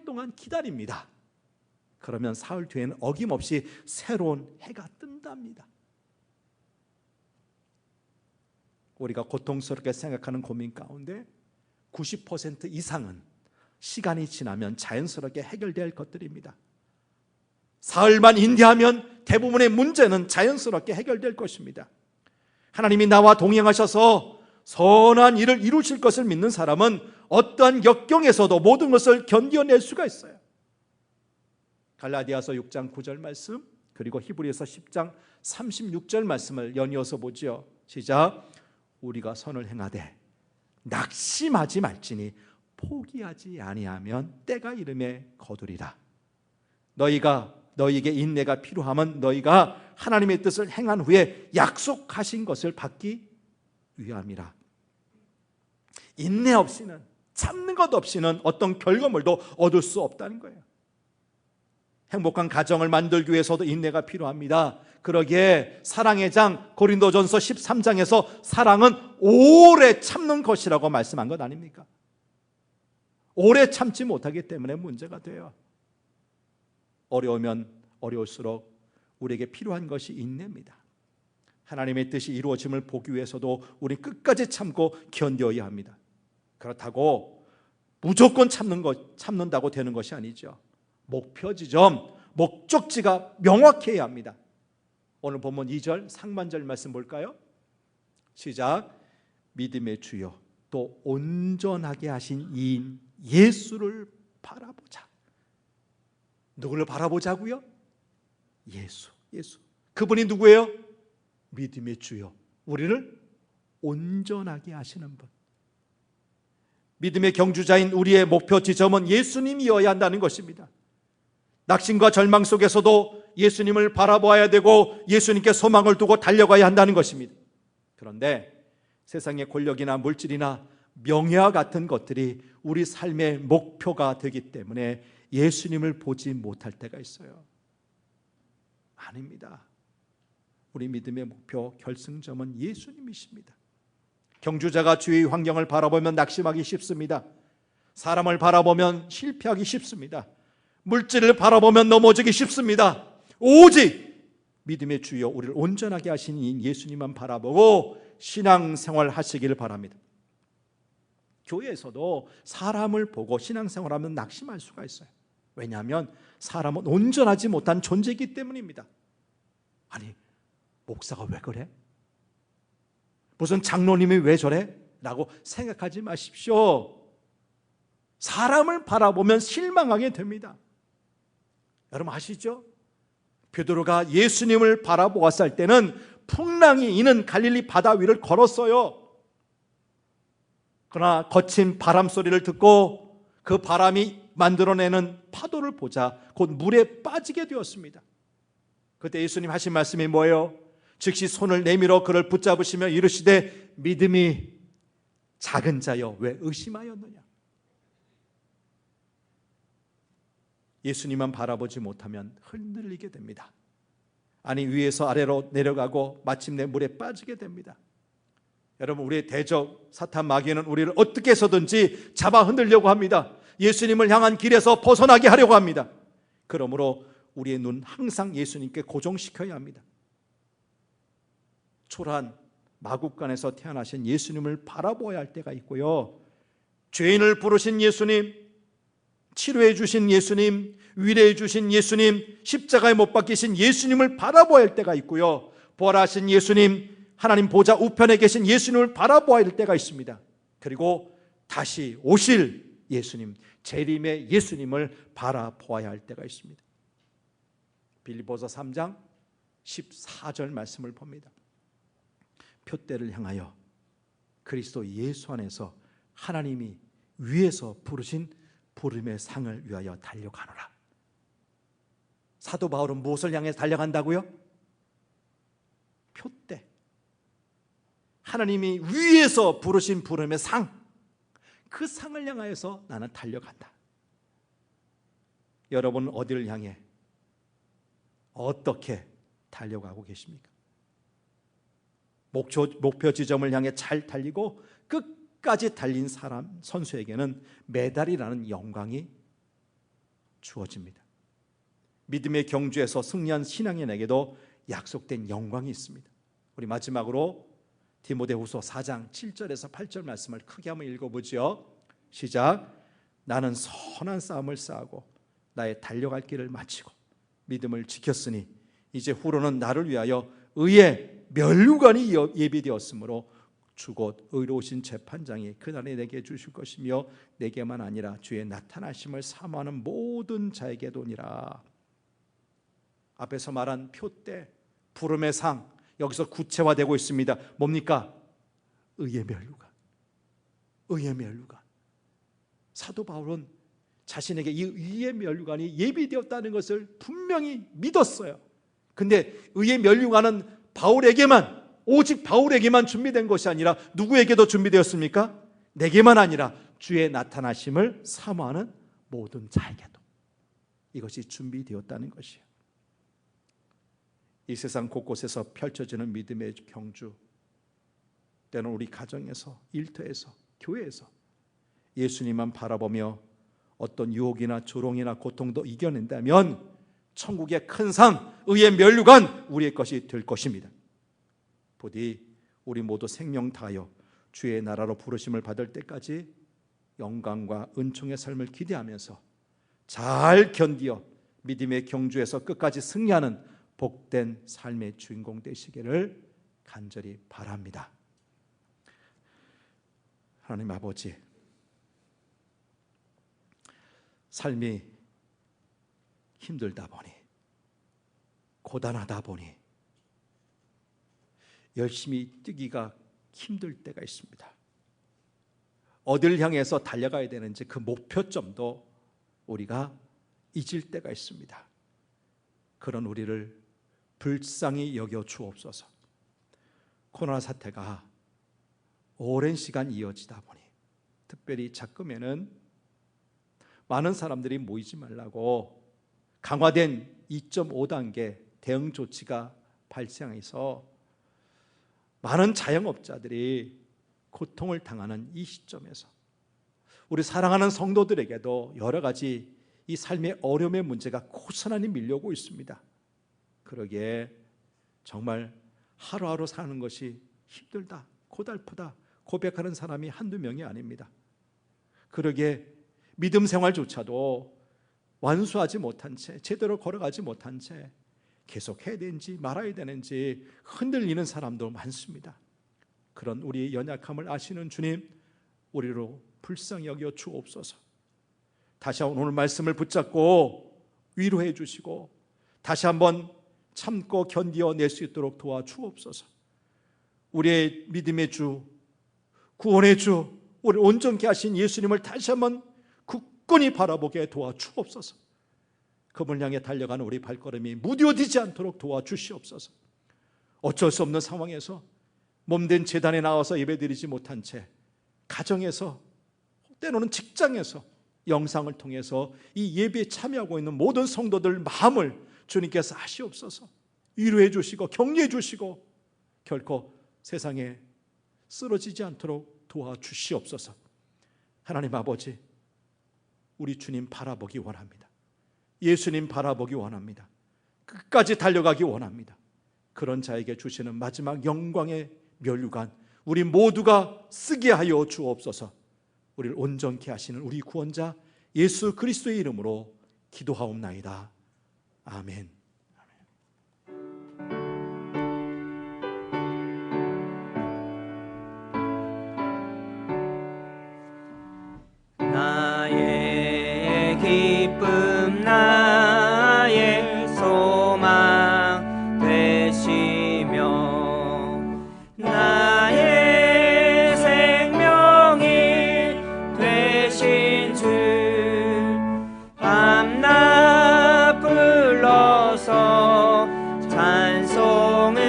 동안 기다립니다. 그러면 사흘 뒤에는 어김없이 새로운 해가 뜬답니다. 우리가 고통스럽게 생각하는 고민 가운데 90% 이상은 시간이 지나면 자연스럽게 해결될 것들입니다. 사흘만 인내하면 대부분의 문제는 자연스럽게 해결될 것입니다. 하나님이 나와 동행하셔서 선한 일을 이루실 것을 믿는 사람은 어떠한 역경에서도 모든 것을 견뎌낼 수가 있어요. 갈라디아서 6장 9절 말씀, 그리고 히브리서 10장 36절 말씀을 연이어서 보죠. 시작. 우리가 선을 행하되 낙심하지 말지니 포기하지 아니하면 때가 이름에 거두리라. 너희에게 인내가 필요하면 너희가 하나님의 뜻을 행한 후에 약속하신 것을 받기 위함이라. 인내 없이는, 참는 것 없이는 어떤 결과물도 얻을 수 없다는 거예요. 행복한 가정을 만들기 위해서도 인내가 필요합니다. 그러기에 사랑의 장 고린도전서 13장에서 사랑은 오래 참는 것이라고 말씀한 것 아닙니까? 오래 참지 못하기 때문에 문제가 돼요. 어려우면 어려울수록 우리에게 필요한 것이 인내입니다. 하나님의 뜻이 이루어짐을 보기 위해서도 우리 끝까지 참고 견뎌야 합니다. 그렇다고 무조건 참는다고 되는 것이 아니죠. 목표 지점, 목적지가 명확해야 합니다. 오늘 본문 2절 상반절 말씀 볼까요? 시작. 믿음의 주요 또 온전하게 하신 이인 예수를 바라보자. 누구를 바라보자고요? 예수. 그분이 누구예요? 믿음의 주요, 우리를 온전하게 하시는 분. 믿음의 경주자인 우리의 목표 지점은 예수님이어야 한다는 것입니다. 낙심과 절망 속에서도 예수님을 바라보아야 되고 예수님께 소망을 두고 달려가야 한다는 것입니다. 그런데 세상의 권력이나 물질이나 명예와 같은 것들이 우리 삶의 목표가 되기 때문에 예수님을 보지 못할 때가 있어요. 아닙니다. 우리 믿음의 목표, 결승점은 예수님이십니다. 경주자가 주위의 환경을 바라보면 낙심하기 쉽습니다. 사람을 바라보면 실패하기 쉽습니다. 물질을 바라보면 넘어지기 쉽습니다. 오직 믿음의 주여, 우리를 온전하게 하신 이 예수님만 바라보고 신앙생활 하시기를 바랍니다. 교회에서도 사람을 보고 신앙생활하면 낙심할 수가 있어요. 왜냐하면 사람은 온전하지 못한 존재이기 때문입니다. 아니, 목사가 왜 그래? 무슨 장로님이 왜 저래? 라고 생각하지 마십시오. 사람을 바라보면 실망하게 됩니다. 여러분 아시죠? 베드로가 예수님을 바라보았을 때는 풍랑이 이는 갈릴리 바다 위를 걸었어요. 그러나 거친 바람 소리를 듣고 그 바람이 만들어내는 파도를 보자 곧 물에 빠지게 되었습니다. 그때 예수님 하신 말씀이 뭐예요? 즉시 손을 내밀어 그를 붙잡으시며 이르시되 믿음이 작은 자여 왜 의심하였느냐. 예수님만 바라보지 못하면 흔들리게 됩니다. 아니, 위에서 아래로 내려가고 마침내 물에 빠지게 됩니다. 여러분, 우리의 대적 사탄 마귀는 우리를 어떻게 해서든지 잡아 흔들려고 합니다. 예수님을 향한 길에서 벗어나게 하려고 합니다. 그러므로 우리의 눈 항상 예수님께 고정시켜야 합니다. 초라한 마국간에서 태어나신 예수님을 바라보아야 할 때가 있고요, 죄인을 부르신 예수님, 치료해 주신 예수님, 위로해 주신 예수님, 십자가에 못 박히신 예수님을 바라보아야 할 때가 있고요, 부활하신 예수님, 하나님 보좌 우편에 계신 예수님을 바라보아야 할 때가 있습니다. 그리고 다시 오실 예수님, 재림의 예수님을 바라보아야 할 때가 있습니다. 빌립보서 3장 14절 말씀을 봅니다. 표대를 향하여 그리스도 예수 안에서 하나님이 위에서 부르신 부름의 상을 위하여 달려가노라. 사도 바울은 무엇을 향해 달려간다고요? 표대, 하나님이 위에서 부르신 부름의 상, 그 상을 향하여서 나는 달려간다. 여러분은 어디를 향해 어떻게 달려가고 계십니까? 목표 지점을 향해 잘 달리고 끝까지 달린 사람, 선수에게는 메달이라는 영광이 주어집니다. 믿음의 경주에서 승리한 신앙인에게도 약속된 영광이 있습니다. 우리 마지막으로 디모데후서 4장 7절에서 8절 말씀을 크게 한번 읽어보죠. 시작. 나는 선한 싸움을 싸우고 나의 달려갈 길을 마치고 믿음을 지켰으니 이제 후로는 나를 위하여 의의 면류관이 예비되었으므로 주곧 의로우신 재판장이 그날에 내게 주실 것이며 내게만 아니라 주의 나타나심을 사모하는 모든 자에게도니라. 앞에서 말한 표대, 부름의 상, 여기서 구체화되고 있습니다. 뭡니까? 의의 면류관. 의의 면류관. 사도 바울은 자신에게 이 의의 면류관이 예비되었다는 것을 분명히 믿었어요. 근데 의의 면류관은 바울에게만, 오직 바울에게만 준비된 것이 아니라 누구에게도 준비되었습니까? 내게만 아니라 주의 나타나심을 사모하는 모든 자에게도 이것이 준비되었다는 것이에요. 이 세상 곳곳에서 펼쳐지는 믿음의 경주, 때는 우리 가정에서, 일터에서, 교회에서 예수님만 바라보며 어떤 유혹이나 조롱이나 고통도 이겨낸다면 천국의 큰 상, 의의 면류관 우리의 것이 될 것입니다. 부디 우리 모두 생명 다하여 주의 나라로 부르심을 받을 때까지 영광과 은총의 삶을 기대하면서 잘 견디어 믿음의 경주에서 끝까지 승리하는 복된 삶의 주인공 되시기를 간절히 바랍니다. 하나님 아버지, 삶이 힘들다 보니, 고단하다 보니 열심히 뛰기가 힘들 때가 있습니다. 어딜 향해서 달려가야 되는지 그 목표점도 우리가 잊을 때가 있습니다. 그런 우리를 불쌍히 여겨 주옵소서. 코로나 사태가 오랜 시간 이어지다 보니, 특별히 작금에는 많은 사람들이 모이지 말라고 강화된 2.5단계 대응 조치가 발생해서 많은 자영업자들이 고통을 당하는 이 시점에서 우리 사랑하는 성도들에게도 여러 가지 이 삶의 어려움의 문제가 고스란히 밀려오고 있습니다. 그러기에 정말 하루하루 사는 것이 힘들다, 고달프다 고백하는 사람이 한두 명이 아닙니다. 그러기에 믿음 생활조차도 완수하지 못한 채, 제대로 걸어가지 못한 채 계속 해야 되는지 말아야 되는지 흔들리는 사람도 많습니다. 그런 우리의 연약함을 아시는 주님, 우리로 불쌍히 여겨 주옵소서. 다시 한번 오늘 말씀을 붙잡고 위로해 주시고 다시 한번 참고 견디어낼 수 있도록 도와주옵소서. 우리의 믿음의 주, 구원의 주, 우리를 온전케 하신 예수님을 다시 한번 굳건히 바라보게 도와주옵소서. 그분을 향해 달려가는 우리 발걸음이 무뎌지지 않도록 도와주시옵소서. 어쩔 수 없는 상황에서 몸된 제단에 나와서 예배드리지 못한 채 가정에서, 때로는 직장에서 영상을 통해서 이 예배에 참여하고 있는 모든 성도들 마음을 주님께서 아시옵소서. 위로해 주시고 격려해 주시고 결코 세상에 쓰러지지 않도록 도와주시옵소서. 하나님 아버지, 우리 주님 바라보기 원합니다. 예수님 바라보기 원합니다. 끝까지 달려가기 원합니다. 그런 자에게 주시는 마지막 영광의 면류관 우리 모두가 쓰게 하여 주옵소서. 우리를 온전케 하시는 우리 구원자 예수 그리스도의 이름으로 기도하옵나이다. 아멘. 나의 기쁨 나의 소망 되시며 나의 생명이 되신 주 밤낮 불러서 찬송을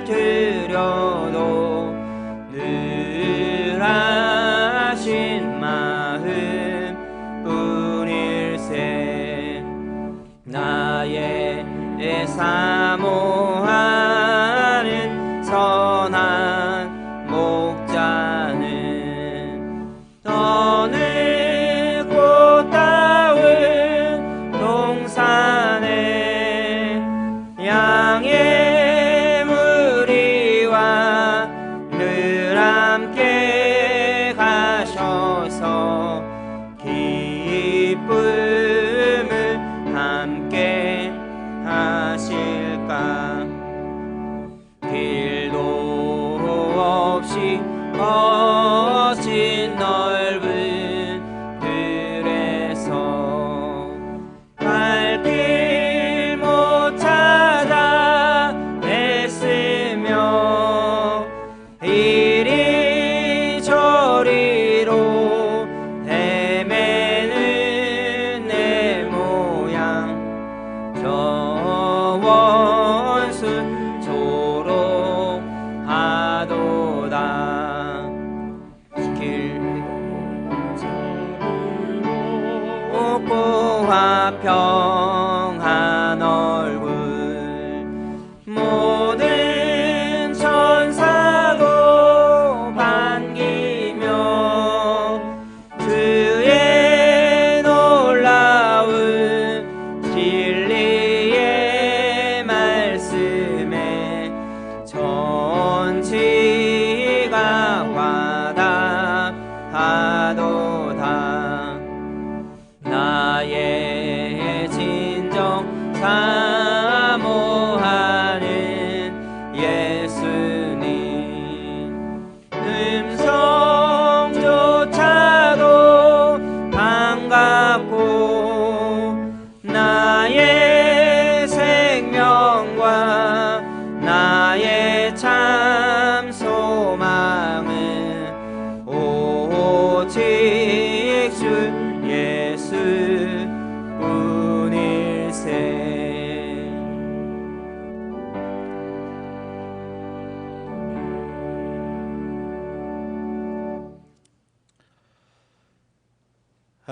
드려도 늘 하신 마음 뿐일세. 나의 사모하는 선한 목자는 어느 꽃다운 동산에 양의 무리와 늘 함께 가셔서 기쁨을 함께 하실까.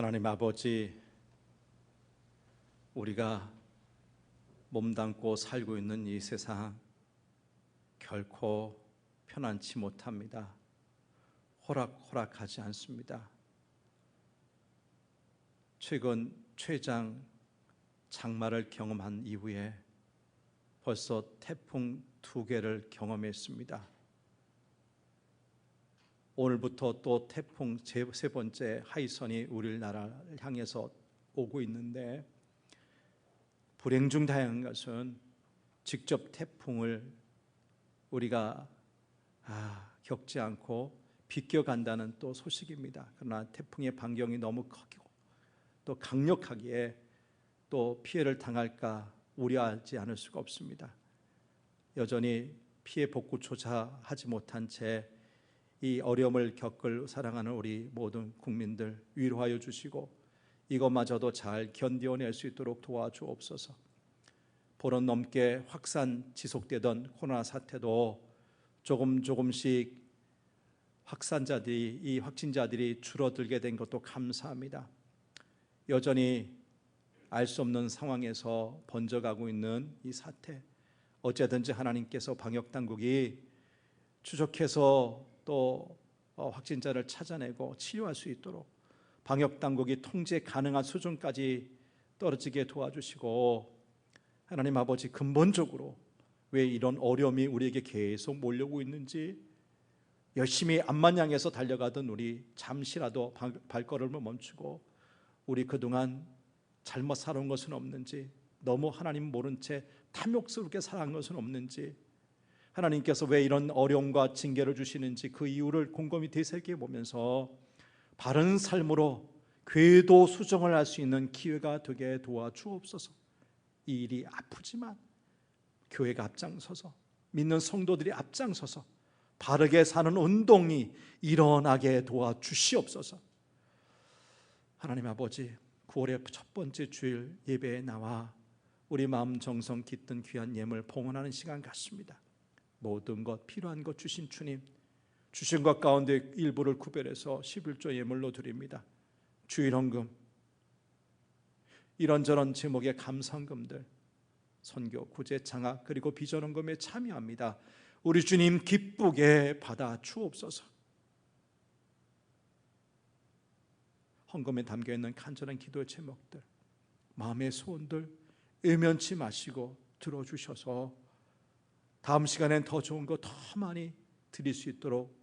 하나님 아버지, 우리가 몸담고 살고 있는 이 세상 결코 편안치 못합니다. 호락호락하지 않습니다. 최근 최장 장마를 경험한 이후에 벌써 태풍 2개를 경험했습니다. 오늘부터 또 태풍 세 번째 하이선이 우리나라를 향해서 오고 있는데, 불행 중 다행한 것은 직접 태풍을 우리가 겪지 않고 비껴간다는 또 소식입니다. 그러나 태풍의 반경이 너무 크고 또 강력하기에 또 피해를 당할까 우려하지 않을 수가 없습니다. 여전히 피해 복구조차 하지 못한 채 이 어려움을 겪을 사랑하는 우리 모든 국민들 위로하여 주시고 이것마저도 잘 견뎌낼 수 있도록 도와주옵소서. 보름 넘게 확산 지속되던 코로나 사태도 조금씩 이 확진자들이 줄어들게 된 것도 감사합니다. 여전히 알 수 없는 상황에서 번져가고 있는 이 사태, 어쨌든지 하나님께서 방역당국이 추적해서 또 확진자를 찾아내고 치료할 수 있도록 방역당국이 통제 가능한 수준까지 떨어지게 도와주시고, 하나님 아버지, 근본적으로 왜 이런 어려움이 우리에게 계속 몰려오고 있는지, 열심히 앞만 향해서 달려가던 우리 잠시라도 발걸음을 멈추고 우리 그동안 잘못 살아온 것은 없는지, 너무 하나님 모른 채 탐욕스럽게 살아간 것은 없는지, 하나님께서 왜 이런 어려움과 징계를 주시는지 그 이유를 곰곰이 되새겨 보면서 바른 삶으로 궤도 수정을 할 수 있는 기회가 되게 도와주옵소서. 이 일이 아프지만 교회가 앞장서서, 믿는 성도들이 앞장서서 바르게 사는 운동이 일어나게 도와주시옵소서. 하나님 아버지, 9월의 첫 번째 주일 예배에 나와 우리 마음 정성 깃든 귀한 예물 봉헌하는 시간 같습니다. 모든 것 필요한 것 주신 주님, 주신 것 가운데 일부를 구별해서 11조 예물로 드립니다. 주일헌금, 이런저런 제목의 감사헌금들, 선교, 구제, 장학, 그리고 비전헌금에 참여합니다. 우리 주님 기쁘게 받아 주옵소서. 헌금에 담겨있는 간절한 기도의 제목들, 마음의 소원들 외면치 마시고 들어주셔서 다음 시간엔 더 좋은 거 더 많이 드릴 수 있도록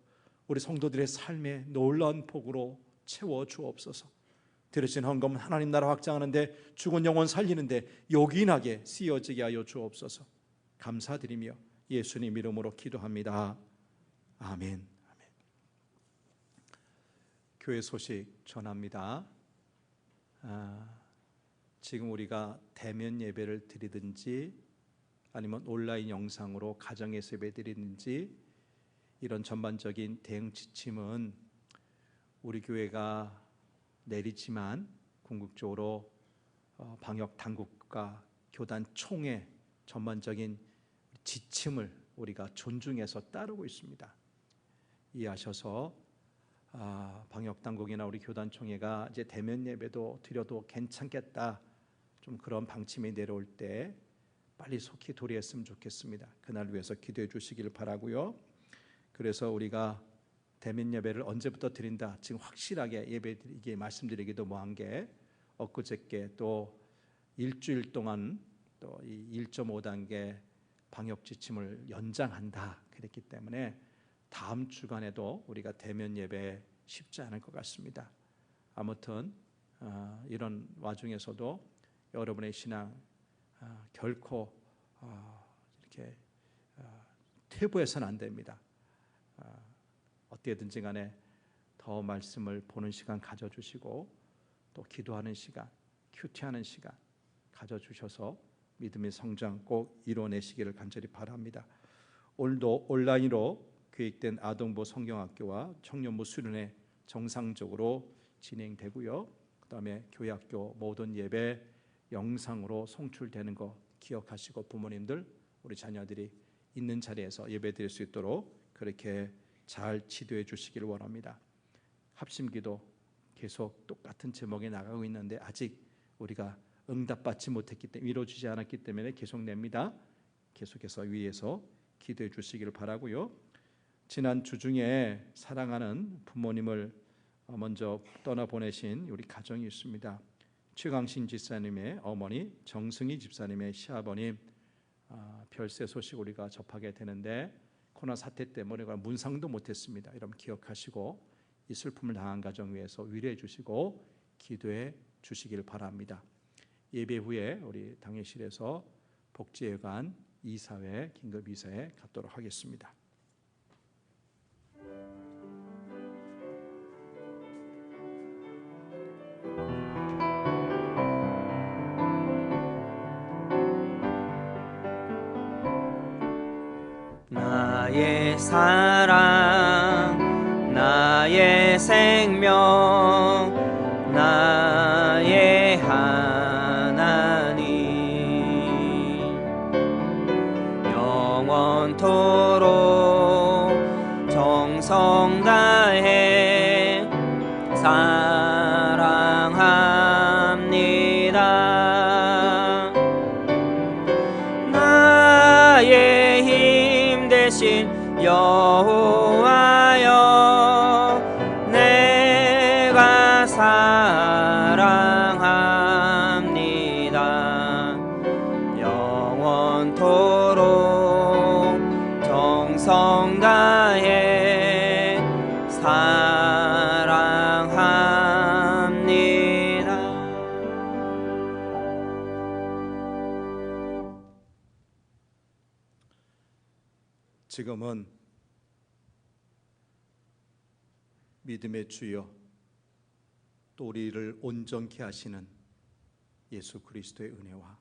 우리 성도들의 삶에 놀라운 복으로 채워주옵소서. 드려진 헌금은 하나님 나라 확장하는데, 죽은 영혼 살리는데 요긴하게 쓰여지게 하여 주옵소서. 감사드리며 예수님 이름으로 기도합니다. 아멘. 교회 소식 전합니다. 지금 우리가 대면 예배를 드리든지 아니면 온라인 영상으로 가정에서 예배 드리든지, 이런 전반적인 대응 지침은 우리 교회가 내리지만 궁극적으로 방역 당국과 교단 총회 전반적인 지침을 우리가 존중해서 따르고 있습니다. 이해하셔서 방역 당국이나 우리 교단 총회가 이제 대면 예배도 드려도 괜찮겠다, 좀 그런 방침이 내려올 때 빨리 속히 도래했으면 좋겠습니다. 그날 위해서 기도해 주시기를 바라고요. 그래서 우리가 대면 예배를 언제부터 드린다, 지금 확실하게 예배드리게 말씀드리기도 뭐한 게, 엊그저께 또 일주일 동안 또 이 1.5단계 방역 지침을 연장한다 그랬기 때문에 다음 주간에도 우리가 대면 예배 쉽지 않을 것 같습니다. 아무튼 이런 와중에서도 여러분의 신앙 결코 이렇게 퇴보해서는 안 됩니다. 어떻게든지 간에 더 말씀을 보는 시간 가져주시고, 또 기도하는 시간, 큐티하는 시간 가져주셔서 믿음의 성장 꼭 이뤄내시기를 간절히 바랍니다. 오늘도 온라인으로 계획된 아동부 성경학교와 청년부 수련회 정상적으로 진행되고요. 그 다음에 교회학교 모든 예배 영상으로 송출되는 거 기억하시고, 부모님들 우리 자녀들이 있는 자리에서 예배 드릴 수 있도록 그렇게 잘 지도해 주시기를 원합니다. 합심기도 계속 똑같은 제목에 나가고 있는데 아직 우리가 응답받지 못했기 때문에 이루어지지 않았기 때문에 계속 냅니다. 계속해서 위에서 기도해 주시기를 바라고요. 지난 주 중에 사랑하는 부모님을 먼저 떠나보내신 우리 가정이 있습니다. 최강신 집사님의 어머니, 정승희 집사님의 시아버님 별세 소식 우리가 접하게 되는데 코로나 사태 때문에 문상도 못했습니다. 여러분 기억하시고 이 슬픔을 당한 가정 위해서 위로해 주시고 기도해 주시길 바랍니다. 예배 후에 우리 당회실에서 복지회관 이사회 긴급 이사회 갖도록 하겠습니다. 나의 사랑, 나의 생명, 나의 하나님, 영원토록 정성 다해 사랑합니다. 나의 힘 대신 여호와여, 내가 사랑합니다. 영원토록 정성 다해 사랑합니다. 지금은 믿음의 주여 또 우리를 온전케 하시는 예수 그리스도의 은혜와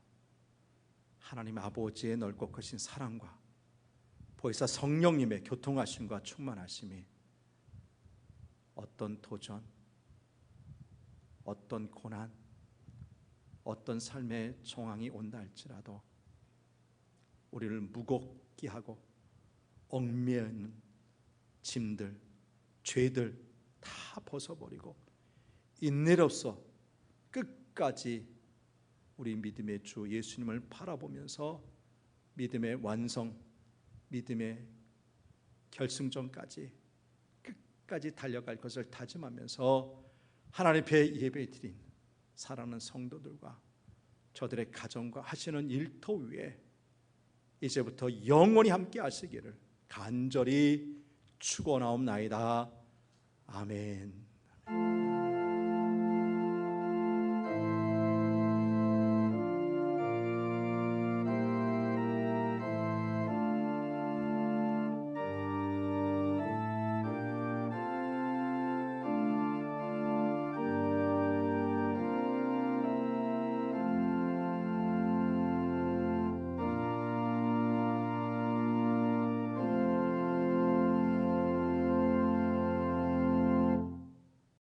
하나님 아버지의 넓고 크신 사랑과 보혜사 성령님의 교통하심과 충만하심이 어떤 도전, 어떤 고난, 어떤 삶의 정황이 온다 할지라도 우리를 무겁게 하고 얽매이는 짐들, 죄들 다 벗어버리고 인내로서 끝까지 우리 믿음의 주 예수님을 바라보면서 믿음의 완성, 믿음의 결승점까지 끝까지 달려갈 것을 다짐하면서 하나님 앞에 예배드린 사랑하는 성도들과 저들의 가정과 하시는 일터 위에 이제부터 영원히 함께 하시기를 간절히 축원하옵나이다. 아멘.